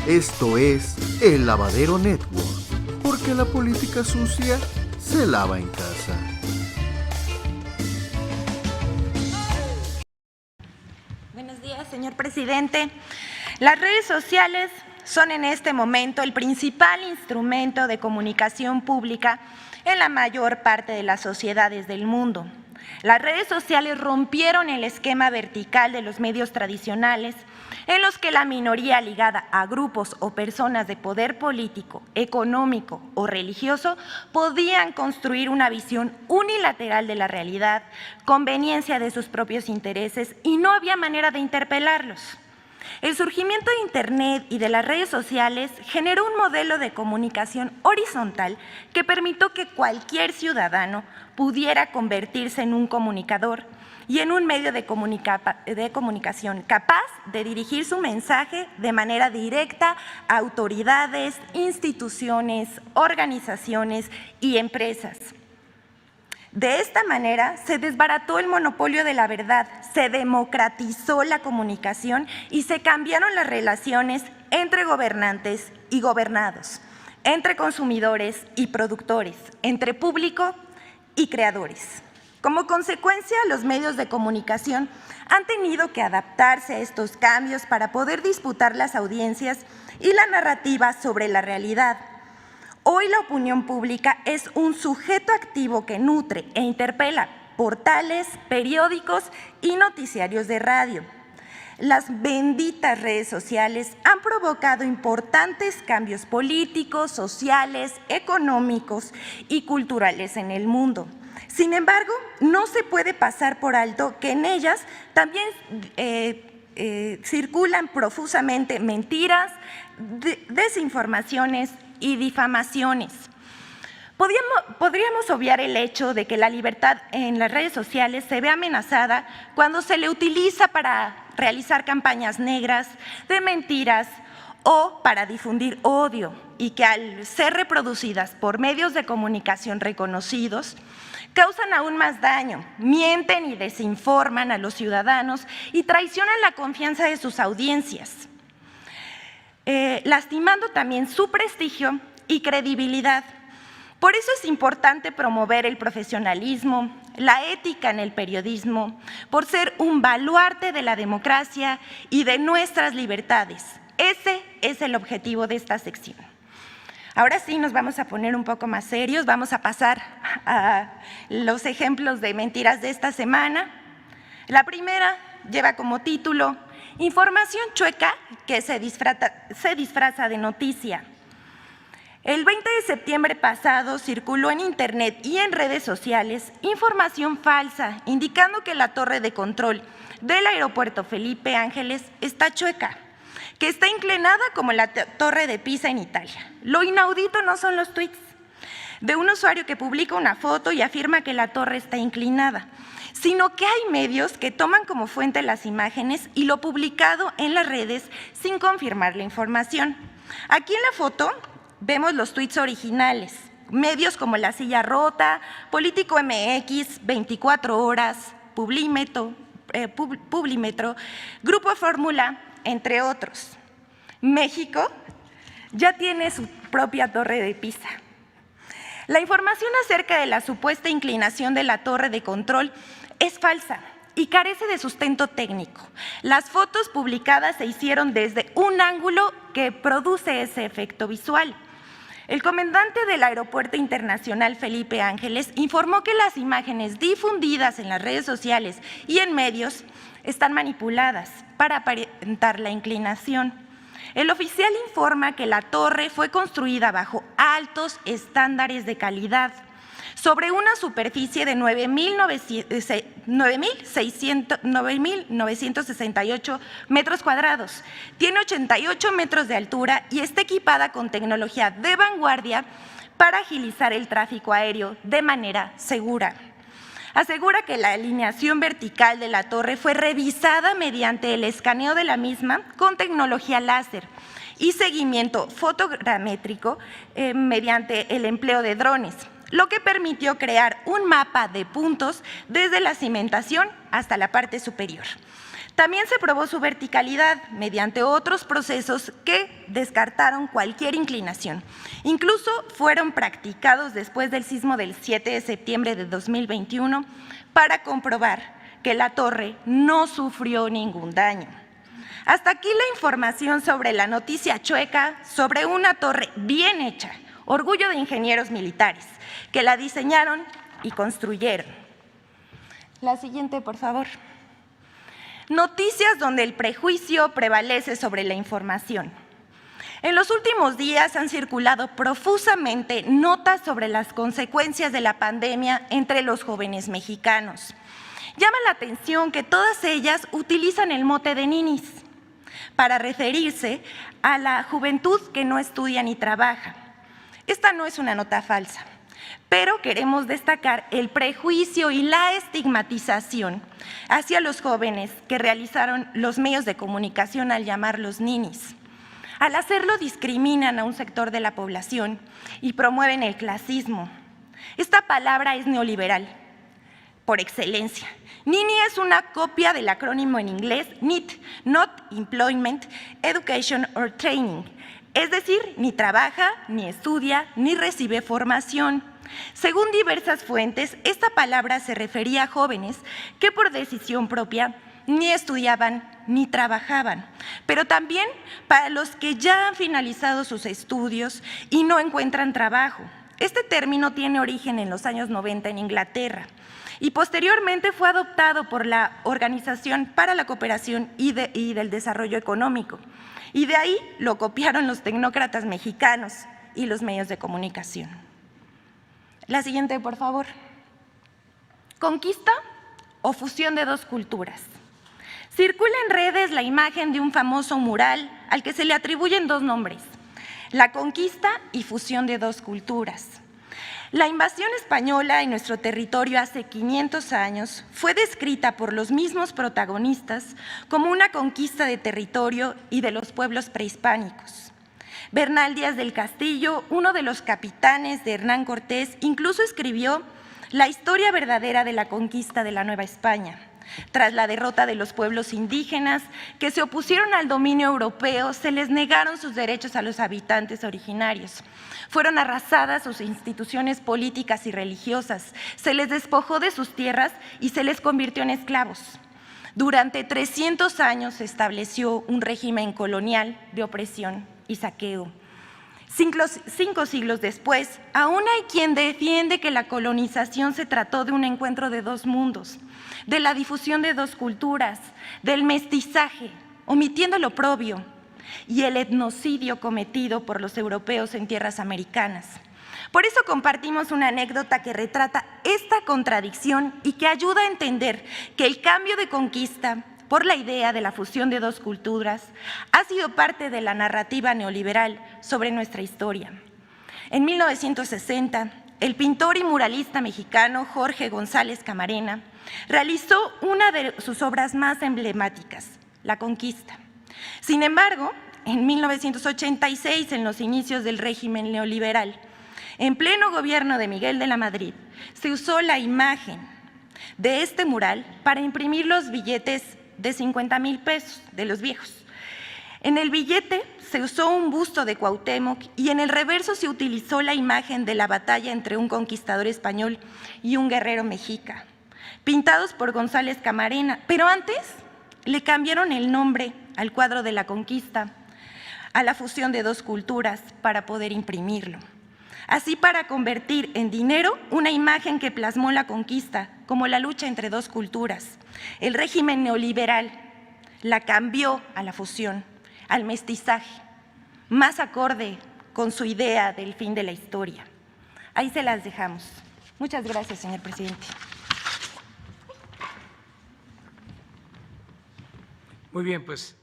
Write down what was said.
Esto es El Lavadero Network, porque la política sucia se lava en casa. Buenos días, señor presidente. Las redes sociales son en este momento el principal instrumento de comunicación pública en la mayor parte de las sociedades del mundo. Las redes sociales rompieron el esquema vertical de los medios tradicionales, en los que la minoría ligada a grupos o personas de poder político, económico o religioso podían construir una visión unilateral de la realidad, conveniencia de sus propios intereses y no había manera de interpelarlos. El surgimiento de Internet y de las redes sociales generó un modelo de comunicación horizontal que permitió que cualquier ciudadano pudiera convertirse en un comunicador y en un medio de comunicación capaz de dirigir su mensaje de manera directa a autoridades, instituciones, organizaciones y empresas. De esta manera se desbarató el monopolio de la verdad, se democratizó la comunicación y se cambiaron las relaciones entre gobernantes y gobernados, entre consumidores y productores, entre público y creadores. Como consecuencia, los medios de comunicación han tenido que adaptarse a estos cambios para poder disputar las audiencias y la narrativa sobre la realidad. Hoy la opinión pública es un sujeto activo que nutre e interpela portales, periódicos y noticiarios de radio. Las benditas redes sociales han provocado importantes cambios políticos, sociales, económicos y culturales en el mundo. Sin embargo, no se puede pasar por alto que en ellas también circulan profusamente mentiras, desinformaciones y difamaciones. Podríamos obviar el hecho de que la libertad en las redes sociales se ve amenazada cuando se le utiliza para realizar campañas negras, de mentiras o para difundir odio, y que al ser reproducidas por medios de comunicación reconocidos, causan aún más daño, mienten y desinforman a los ciudadanos y traicionan la confianza de sus audiencias, lastimando también su prestigio y credibilidad. Por eso es importante promover el profesionalismo, la ética en el periodismo, por ser un baluarte de la democracia y de nuestras libertades. Ese es el objetivo de esta sección. Ahora sí nos vamos a poner un poco más serios, vamos a pasar a los ejemplos de mentiras de esta semana. La primera lleva como título "Información chueca que se disfraza de noticia". El 20 de septiembre pasado circuló en Internet y en redes sociales información falsa indicando que la torre de control del aeropuerto Felipe Ángeles está chueca, que está inclinada como la Torre de Pisa en Italia. Lo inaudito no son los tweets de un usuario que publica una foto y afirma que la torre está inclinada, sino que hay medios que toman como fuente las imágenes y lo publicado en las redes sin confirmar la información. Aquí en la foto vemos los tweets originales, medios como La Silla Rota, Político MX, 24 Horas, Publímetro, Grupo Fórmula, entre otros. México ya tiene su propia Torre de Pisa. La información acerca de la supuesta inclinación de la torre de control es falsa y carece de sustento técnico. Las fotos publicadas se hicieron desde un ángulo que produce ese efecto visual. El comandante del Aeropuerto Internacional Felipe Ángeles informó que las imágenes difundidas en las redes sociales y en medios están manipuladas para aparentar la inclinación. El oficial informa que la torre fue construida bajo altos estándares de calidad, sobre una superficie de 9.968 metros cuadrados. Tiene 88 metros de altura y está equipada con tecnología de vanguardia para agilizar el tráfico aéreo de manera segura. Asegura que la alineación vertical de la torre fue revisada mediante el escaneo de la misma con tecnología láser y seguimiento fotogramétrico mediante el empleo de drones, lo que permitió crear un mapa de puntos desde la cimentación hasta la parte superior. También se probó su verticalidad mediante otros procesos que descartaron cualquier inclinación. Incluso fueron practicados después del sismo del 7 de septiembre de 2021 para comprobar que la torre no sufrió ningún daño. Hasta aquí la información sobre la noticia chueca sobre una torre bien hecha, orgullo de ingenieros militares que la diseñaron y construyeron. La siguiente, por favor. Noticias donde el prejuicio prevalece sobre la información. En los últimos días han circulado profusamente notas sobre las consecuencias de la pandemia entre los jóvenes mexicanos. Llama la atención que todas ellas utilizan el mote de ninis para referirse a la juventud que no estudia ni trabaja. Esta no es una nota falsa, pero queremos destacar el prejuicio y la estigmatización hacia los jóvenes que realizaron los medios de comunicación al llamarlos ninis. Al hacerlo discriminan a un sector de la población y promueven el clasismo. Esta palabra es neoliberal por excelencia. Nini es una copia del acrónimo en inglés NEET, Not Employment, Education or Training, es decir, ni trabaja, ni estudia, ni recibe formación. Según diversas fuentes, esta palabra se refería a jóvenes que por decisión propia ni estudiaban ni trabajaban, pero también para los que ya han finalizado sus estudios y no encuentran trabajo. Este término tiene origen en los años 90 en Inglaterra y posteriormente fue adoptado por la Organización para la Cooperación y del Desarrollo Económico, y de ahí lo copiaron los tecnócratas mexicanos y los medios de comunicación. La siguiente, por favor. ¿Conquista o fusión de dos culturas? Circula en redes la imagen de un famoso mural al que se le atribuyen dos nombres: la conquista y fusión de dos culturas. La invasión española en nuestro territorio hace 500 años fue descrita por los mismos protagonistas como una conquista de territorio y de los pueblos prehispánicos. Bernal Díaz del Castillo, uno de los capitanes de Hernán Cortés, incluso escribió la historia verdadera de la conquista de la Nueva España. Tras la derrota de los pueblos indígenas que se opusieron al dominio europeo, se les negaron sus derechos a los habitantes originarios. Fueron arrasadas sus instituciones políticas y religiosas, se les despojó de sus tierras y se les convirtió en esclavos. Durante 300 años se estableció un régimen colonial de opresión y saqueo. 5 siglos después, aún hay quien defiende que la colonización se trató de un encuentro de dos mundos, de la difusión de dos culturas, del mestizaje, omitiendo el oprobio y el etnocidio cometido por los europeos en tierras americanas. Por eso compartimos una anécdota que retrata esta contradicción y que ayuda a entender que el cambio de conquista por la idea de la fusión de dos culturas ha sido parte de la narrativa neoliberal sobre nuestra historia. En 1960, el pintor y muralista mexicano Jorge González Camarena realizó una de sus obras más emblemáticas, La Conquista. Sin embargo, en 1986, en los inicios del régimen neoliberal, en pleno gobierno de Miguel de la Madrid, se usó la imagen de este mural para imprimir los billetes de 50,000 pesos de los viejos. En el billete se usó un busto de Cuauhtémoc y en el reverso se utilizó la imagen de la batalla entre un conquistador español y un guerrero mexica, pintados por González Camarena, pero antes le cambiaron el nombre al cuadro de la conquista, a la fusión de dos culturas para poder imprimirlo. Así, para convertir en dinero una imagen que plasmó la conquista como la lucha entre dos culturas. El régimen neoliberal la cambió a la fusión, al mestizaje, más acorde con su idea del fin de la historia. Ahí se las dejamos. Muchas gracias, señor presidente. Muy bien, pues